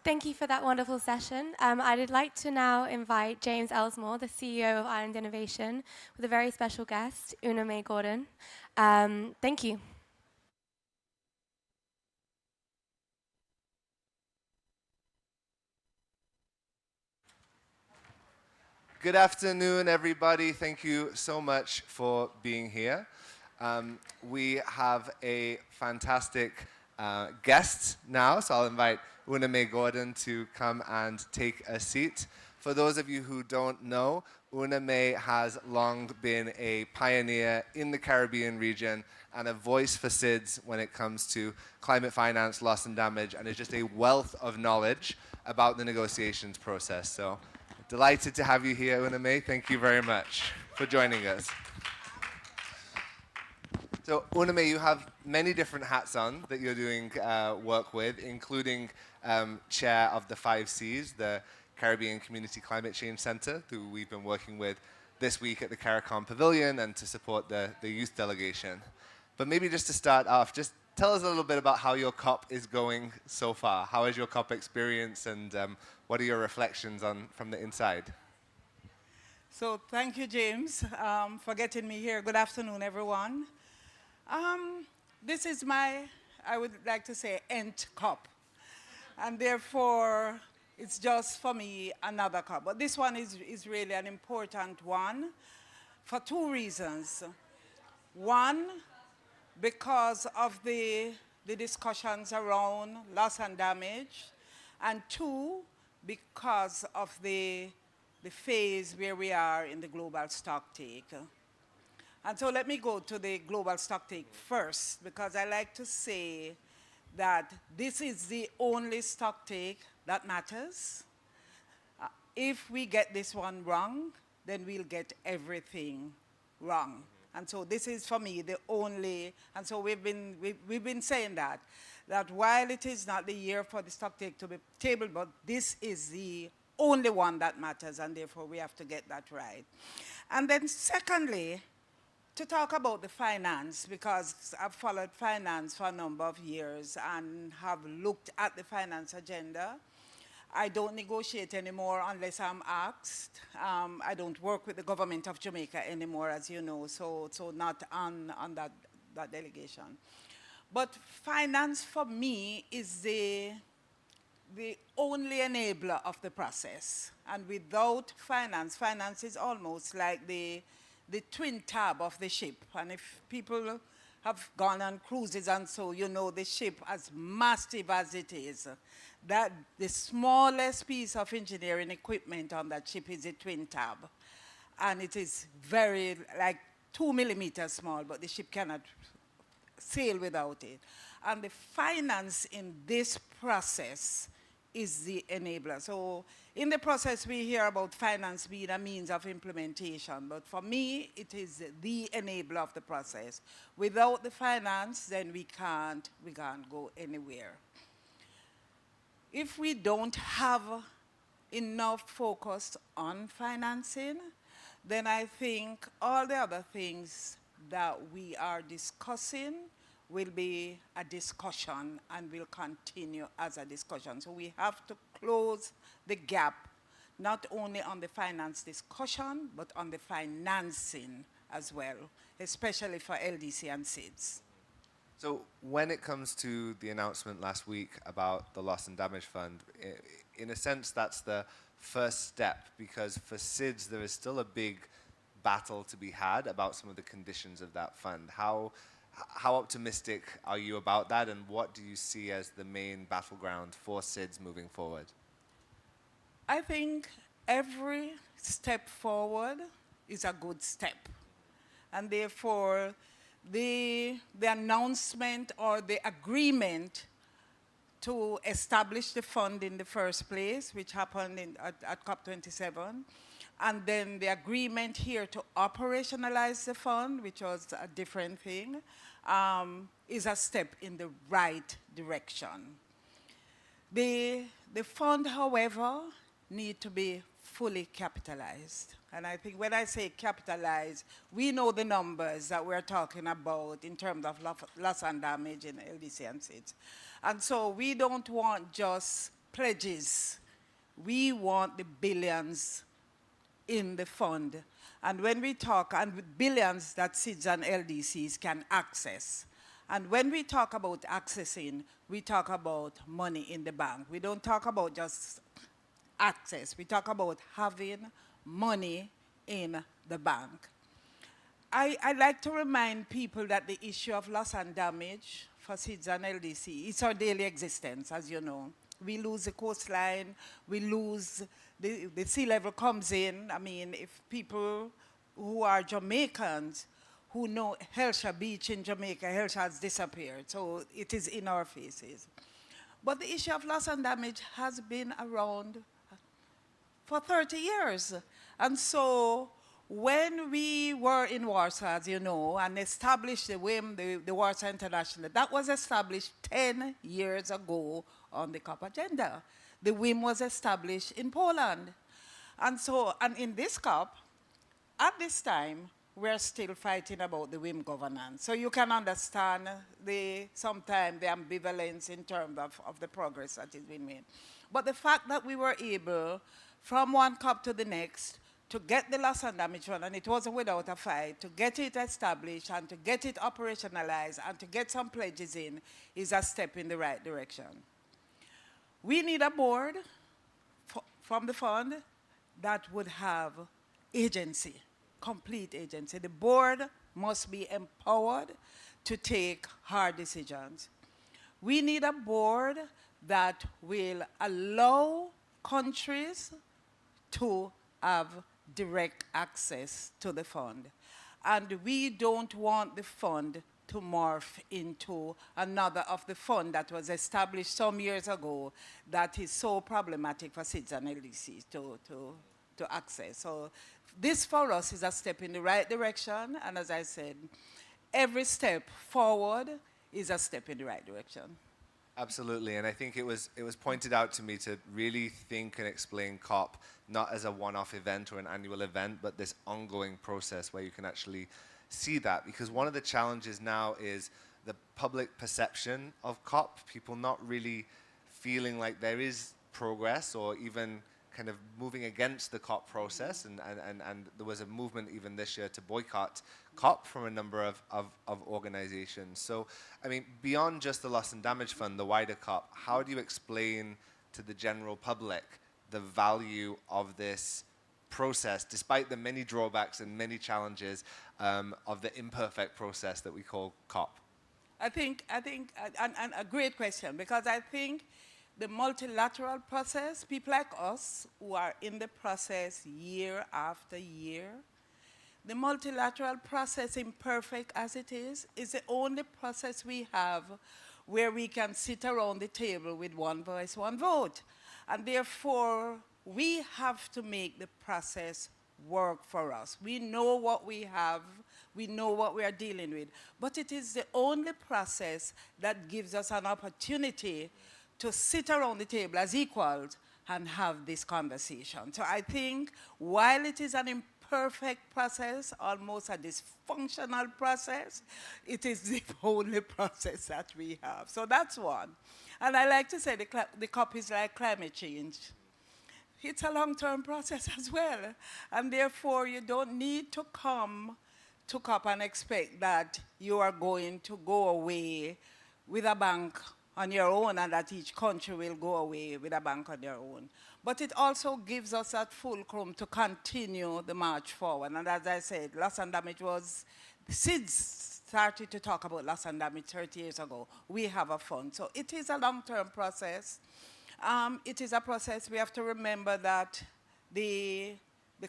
Thank you for that wonderful session. I'd like to now invite James Elsmore, the CEO of Ireland Innovation, with a very special guest, UnaMay Gordon. Thank you. Good afternoon, everybody. Thank you so much for being here. We have a fantastic guest now, so I'll invite UnaMay Gordon to come and take a seat. For those of you who don't know, UnaMay has long been a pioneer in the Caribbean region and a voice for SIDS when it comes to climate finance, loss and damage, and is just a wealth of knowledge about the negotiations process. So, delighted to have you here, UnaMay. Thank you very much for joining us. So, UnaMay, you have many different hats on that you're doing work with, including chair of the 5Cs, the Caribbean Community Climate Change Center, who we've been working with this week at the CARICOM Pavilion and to support the youth delegation. But maybe just to start off, just tell us a little bit about how your COP is going so far. How is your COP experience, and what are your reflections on from the inside? So thank you, James, for getting me here. Good afternoon, everyone. This is my, I would like to say, nth COP. And therefore, it's just for me another COP. But this one is really an important one for two reasons. One, because of the discussions around loss and damage, and two, because of the phase where we are in the global stocktake. And so let me go to the global stocktake first, because I like to say that this is the only stocktake that matters. If we get this one wrong, then we'll get everything wrong. And so this is, for me, the only, and so we've been saying that while it is not the year for the stocktake to be tabled, but this is the only one that matters, and therefore we have to get that right. And then secondly, to talk about the finance, because I've followed finance for a number of years and have looked at the finance agenda. I don't negotiate anymore unless I'm asked. I don't work with the government of Jamaica anymore, as you know, so not on that delegation. But finance for me is the only enabler of the process. And without finance, finance is almost like the twin tab of the ship. And if people have gone on cruises and so, you know, the ship, as massive as it is, that the smallest piece of engineering equipment on that ship is a twin tab. And it is very, like 2 millimeters small, but the ship cannot sail without it. And the finance in this process is the enabler. So in the process, we hear about finance being a means of implementation, but for me, it is the enabler of the process. Without the finance, then we can't go anywhere. If we don't have enough focus on financing, then I think all the other things that we are discussing will be a discussion and will continue as a discussion. So we have to close the gap, not only on the finance discussion, but on the financing as well, especially for LDC and SIDS. So when it comes to the announcement last week about the Loss and Damage Fund, in a sense that's the first step, because for SIDS there is still a big battle to be had about some of the conditions of that fund. How optimistic are you about that, and what do you see as the main battleground for SIDS moving forward? I think every step forward is a good step. And therefore, the announcement or the agreement to establish the fund in the first place, which happened at COP27, and then the agreement here to operationalize the fund, which was a different thing, is a step in the right direction. The fund, however, need to be fully capitalized. And I think when I say capitalized, we know the numbers that we're talking about in terms of loss and damage in LDC and SIDS. And so we don't want just pledges. We want the billions in the fund. And when we talk, and with billions that SIDS and LDCs can access. And when we talk about accessing, we talk about money in the bank. We don't talk about just access. We talk about having money in the bank. I like to remind people that the issue of loss and damage for SIDS and LDC, it's our daily existence, as you know. We lose the coastline, we lose, the sea level comes in. I mean, if people who are Jamaicans who know Helsha Beach in Jamaica, Helsha has disappeared, so it is in our faces. But the issue of loss and damage has been around for 30 years. And so when we were in Warsaw, as you know, and established the WIM, the Warsaw International, that was established 10 years ago on the COP agenda. The WIM was established in Poland. And so, and in this COP, at this time, we're still fighting about the WIM governance. So you can understand sometimes the ambivalence in terms of the progress that has been made. But the fact that we were able, from one COP to the next, to get the loss and damage fund, and it wasn't without a fight, to get it established and to get it operationalized and to get some pledges in is a step in the right direction. We need a board from the fund that would have agency, complete agency. The board must be empowered to take hard decisions. We need a board that will allow countries to have direct access to the fund. And we don't want the fund to morph into another of the fund that was established some years ago that is so problematic for SIDS and LDCs to access. So this for us is a step in the right direction, and as I said, every step forward is a step in the right direction. Absolutely, and I think it was pointed out to me to really think and explain COP not as a one-off event or an annual event, but this ongoing process where you can actually see that. Because one of the challenges now is the public perception of COP, people not really feeling like there is progress or even kind of moving against the COP process, and there was a movement even this year to boycott COP from a number of organizations. So, I mean, beyond just the loss and damage fund, the wider COP, how do you explain to the general public the value of this process, despite the many drawbacks and many challenges of the imperfect process that we call COP? I think, and a great question, because I think the multilateral process, people like us who are in the process year after year, the multilateral process, imperfect as it is the only process we have where we can sit around the table with one voice, one vote. And therefore, we have to make the process work for us. We know what we have, we know what we are dealing with, but it is the only process that gives us an opportunity to sit around the table as equals and have this conversation. So I think while it is an imperfect process, almost a dysfunctional process, it is the only process that we have. So that's one. And I like to say the COP is like climate change. It's a long-term process as well. And therefore, you don't need to come to COP and expect that you are going to go away with a bank on your own and that each country will go away with a bank on their own. But it also gives us that fulcrum to continue the march forward. And as I said, loss and damage was, SIDS started to talk about loss and damage 30 years ago. We have a fund. So it is a long-term process. It is a process. We have to remember that the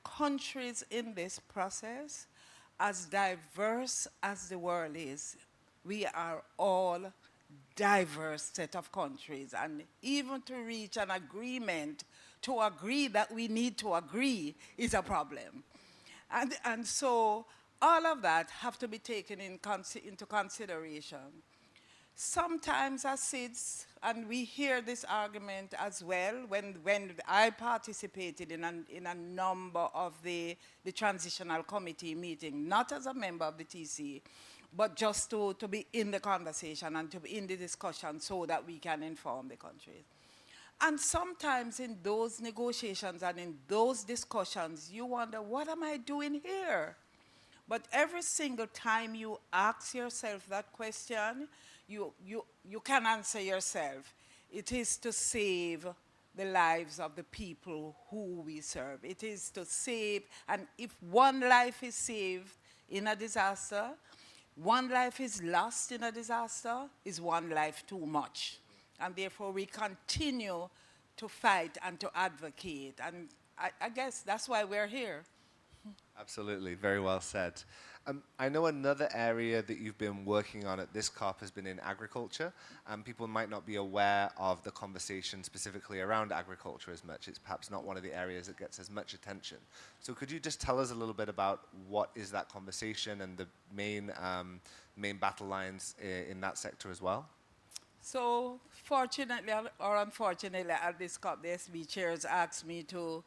countries in this process, as diverse as the world is, we are all diverse set of countries, and even to reach an agreement, to agree that we need to agree is a problem. And so all of that have to be taken into consideration. Sometimes as SIDS, and we hear this argument as well, when I participated in a number of the transitional committee meeting, not as a member of the TC, but just to be in the conversation and to be in the discussion so that we can inform the countries. And sometimes in those negotiations and in those discussions, you wonder, what am I doing here? But every single time you ask yourself that question, you can answer yourself. It is to save the lives of the people who we serve. It is to save, and if one life is saved in a disaster, one life is lost in a disaster, is one life too much. And therefore we continue to fight and to advocate. And I guess that's why we're here. Absolutely, very well said. I know another area that you've been working on at this COP has been in agriculture, and people might not be aware of the conversation specifically around agriculture as much. It's perhaps not one of the areas that gets as much attention. So could you just tell us a little bit about what is that conversation and the main battle lines in that sector as well? So fortunately or unfortunately at this COP, the SB chairs asked me to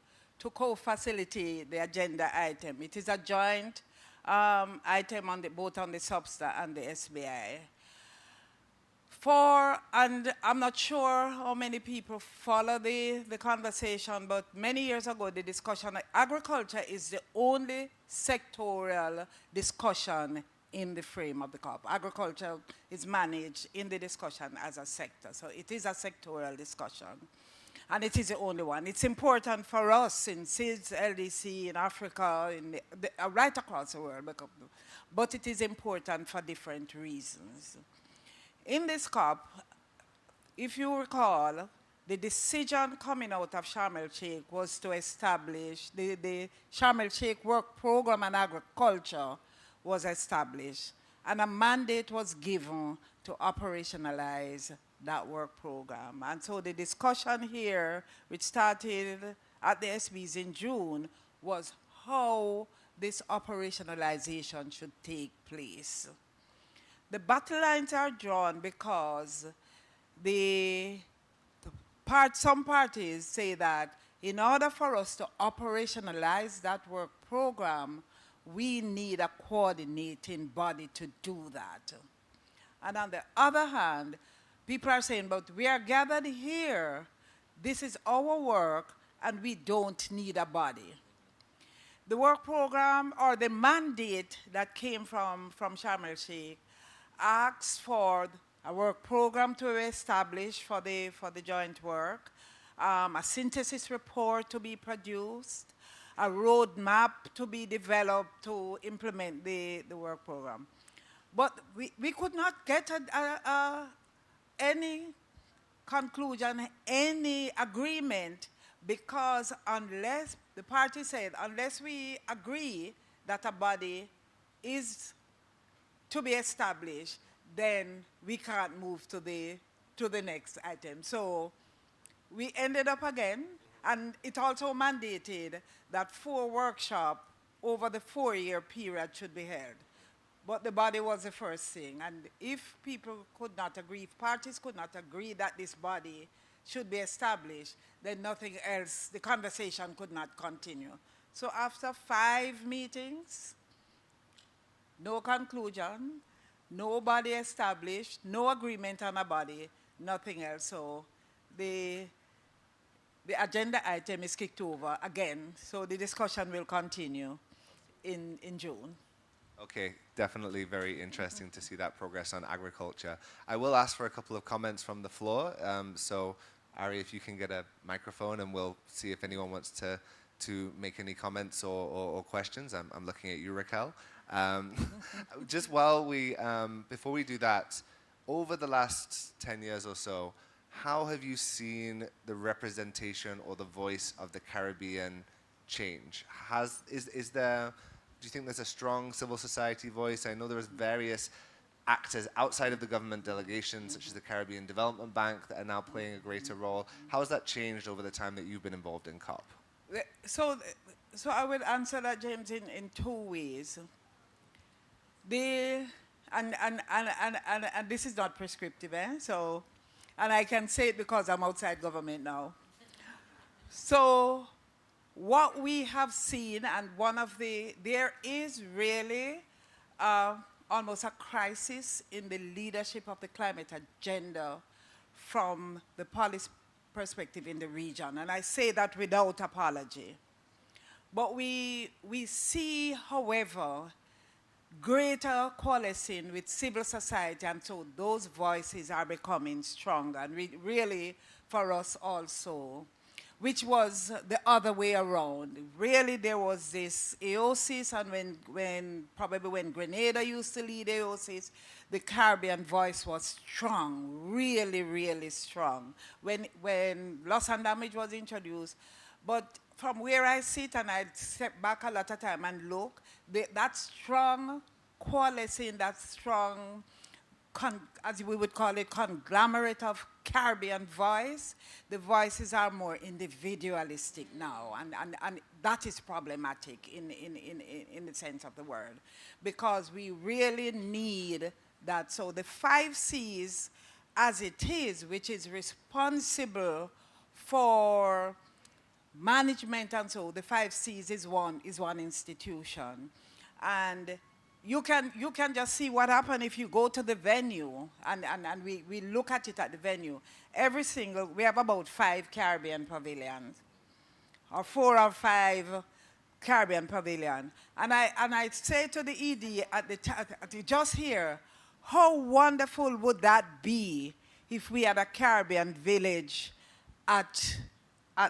co-facilitate the agenda item. It is a joint item on both on the SUBSTA and the SBI. And I'm not sure how many people follow the conversation, but many years ago the discussion, agriculture is the only sectoral discussion in the frame of the COP. Agriculture is managed in the discussion as a sector, so it is a sectoral discussion. And it is the only one. It's important for us in SIDS, LDC, in Africa, right across the world, but it is important for different reasons. In this COP, if you recall, the decision coming out of Sharm el-Sheikh was to establish, the Sharm el-Sheikh Work Program on Agriculture was established, and a mandate was given to operationalize that work program. And so the discussion here, which started at the SBs in June, was how this operationalization should take place. The battle lines are drawn because some parties say that in order for us to operationalize that work program, we need a coordinating body to do that. And on the other hand, people are saying, but we are gathered here, this is our work, and we don't need a body. The work program, or the mandate that came from Sharm el-Sheikh, asks for a work program to be established for the joint work, a synthesis report to be produced, a roadmap to be developed to implement the work program. But we could not get any conclusion, any agreement, because unless, the party said, unless we agree that a body is to be established, then we can't move to the next item. So we ended up again, and it also mandated that 4 workshops over the 4-year period should be held. But the body was the first thing, and if people could not agree, if parties could not agree that this body should be established, then nothing else, the conversation could not continue. So after 5 meetings, no conclusion, no body established, no agreement on a body, nothing else. So the agenda item is kicked over again, so the discussion will continue in June. Okay, definitely very interesting to see that progress on agriculture. I will ask for a couple of comments from the floor. So, Ari, if you can get a microphone, and we'll see if anyone wants to make any comments or questions. I'm looking at you, Raquel. Just before we do that, over the last 10 years or so, how have you seen the representation or the voice of the Caribbean change? Do you think there's a strong civil society voice? I know there was various actors outside of the government delegations, such as the Caribbean Development Bank, that are now playing a greater role. How has that changed over the time that you've been involved in COP? So I will answer that, James, in 2 ways. And this is not prescriptive, So, and I can say it because I'm outside government now. So what we have seen, and there is really almost a crisis in the leadership of the climate agenda from the perspective in the region, and I say that without apology. But we see, however, greater coalescing with civil society, and so those voices are becoming stronger, and really for us also, which was the other way around. Really, there was this AOSIS, and probably when Grenada used to lead AOSIS, the Caribbean voice was strong, really, really strong. When Loss and Damage was introduced, but from where I sit, and I step back a lot of time and look, that strong coalescing, that strong, as we would call it, conglomerate of Caribbean voice, the voices are more individualistic now, and that is problematic in the sense of the word, because we really need that. So the 5 C's as it is, which is responsible for management, and so the 5 C's is one institution. And you can just see what happened if you go to the venue, and we look at it at the venue. We have about 5 Caribbean pavilions, or 4 or 5 Caribbean pavilion. And I say to the ED just here, how wonderful would that be if we had a Caribbean village at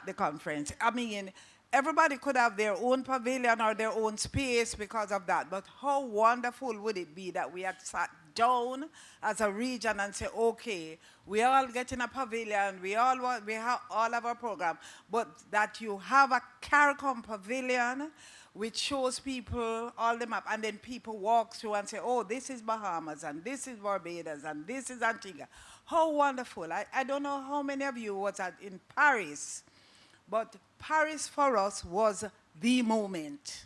the conference? I mean, everybody could have their own pavilion or their own space because of that, but how wonderful would it be that we had sat down as a region and say, okay, we all get in a pavilion, we all have our program, but that you have a CARICOM pavilion which shows people all the map, and then people walk through and say, oh, this is Bahamas, and this is Barbados, and this is Antigua. How wonderful. I don't know how many of you was in Paris, but Paris for us was the moment.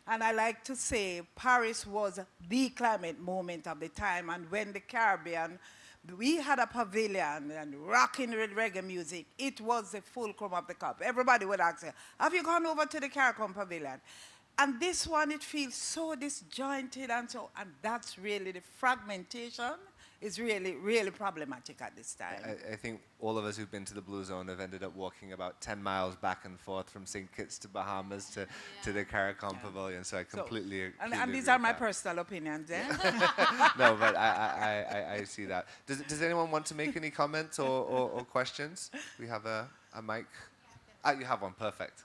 And I like to say Paris was the climate moment of the time, and when the Caribbean, we had a pavilion and rocking with reggae music, it was the fulcrum of the cup. Everybody would ask, have you gone over to the CARICOM pavilion? And this one, it feels so disjointed, and that's really the fragmentation is really, really problematic at this time. I think all of us who've been to the Blue Zone have ended up walking about 10 miles back and forth from St. Kitts to Bahamas to the CARICOM Pavilion, so I completely agree. And these are my personal opinions, eh? No, but I see that. Does anyone want to make any comments or questions? We have a mic. You have one, perfect.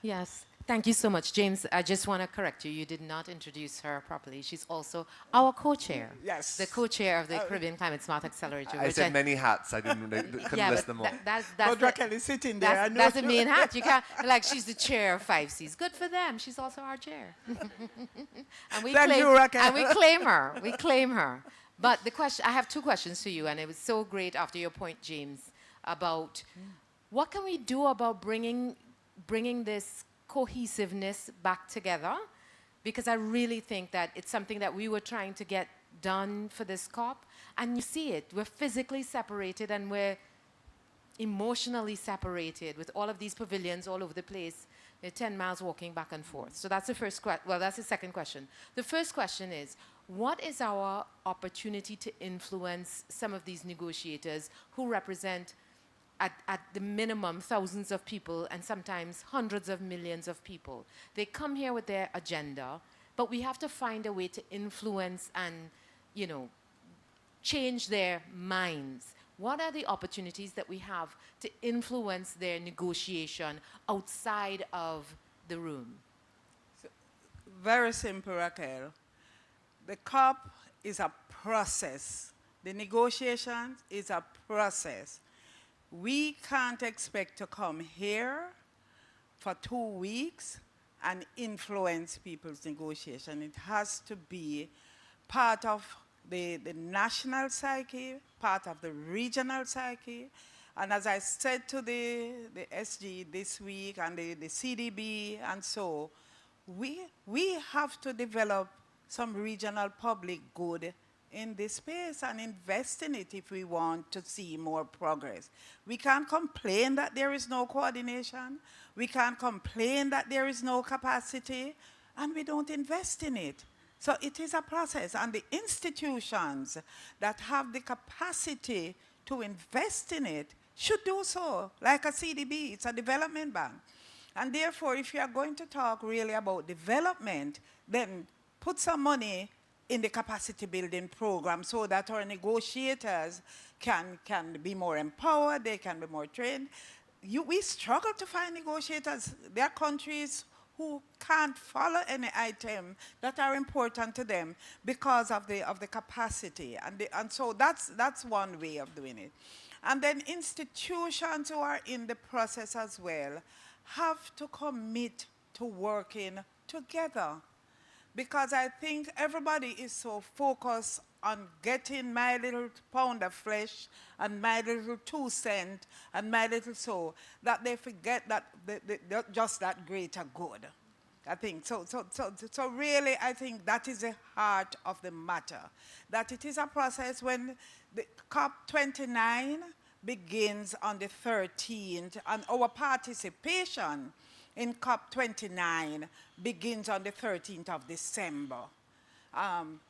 Yes. Thank you so much. James, I just want to correct you. You did not introduce her properly. She's also our co-chair. Yes. The co-chair of the Caribbean Climate Smart Accelerator. I said many hats. I couldn't list them all. But Raquel is sitting there. That's the main hat. You can't, like, she's the chair of 5 Cs. Good for them. She's also our chair. And we Thank you, Raquel. And we claim her. We claim her. But the question, I have 2 questions to you, and it was so great after your point, James, about what can we do about bringing this cohesiveness back together, because I really think that it's something that we were trying to get done for this COP, and you see it. We're physically separated and we're emotionally separated with all of these pavilions all over the place. We're 10 miles walking back and forth. So that's the first question. Well, that's the second question. The first question is, what is our opportunity to influence some of these negotiators who represent at the minimum thousands of people and sometimes hundreds of millions of people? They come here with their agenda, but we have to find a way to influence and, change their minds. What are the opportunities that we have to influence their negotiation outside of the room? Very simple, Raquel. The COP is a process. The negotiations is a process. We can't expect to come here for 2 weeks and influence people's negotiation. It has to be part of the national psyche, part of the regional psyche. And as I said to the SG this week and the CDB and so, we have to develop some regional public good in this space and invest in it if we want to see more progress. We can't complain that there is no coordination. We can't complain that there is no capacity, and we don't invest in it. So it is a process, and the institutions that have the capacity to invest in it should do so, like a CDB. It's a development bank. And therefore, if you are going to talk really about development, then put some money in the capacity building program so that our negotiators can be more empowered, they can be more trained. We struggle to find negotiators. There are countries who can't follow any item that are important to them because of the capacity. And so that's one way of doing it. And then institutions who are in the process as well have to commit to working together. Because I think everybody is so focused on getting my little pound of flesh and my little 2 cents and my little so, that they forget that just that greater good. I think so really, I think that is the heart of the matter. That it is a process when the COP29 begins on the 13th, and our participation in COP29 begins on the 13th of December.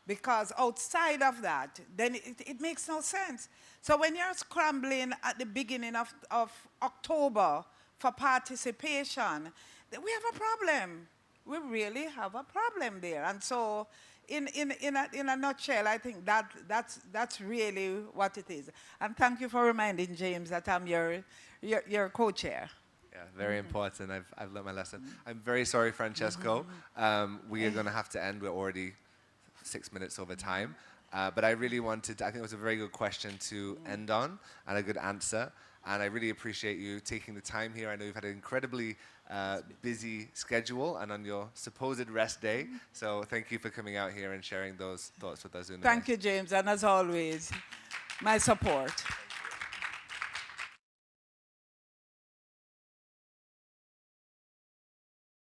Because outside of that, then it makes no sense. So when you're scrambling at the beginning of October for participation, then we have a problem. We really have a problem there. And so in a nutshell, I think that's really what it is. And thank you for reminding James that I'm your co-chair. Yeah, very important. I've learned my lesson. I'm very sorry, Francesco. We are going to have to end. We're already 6 minutes over time. But I really wanted, I think it was a very good question to end on and a good answer. And I really appreciate you taking the time here. I know you've had an incredibly busy schedule and on your supposed rest day. So thank you for coming out here and sharing those thoughts with us. Thank you, James. And as always, my support.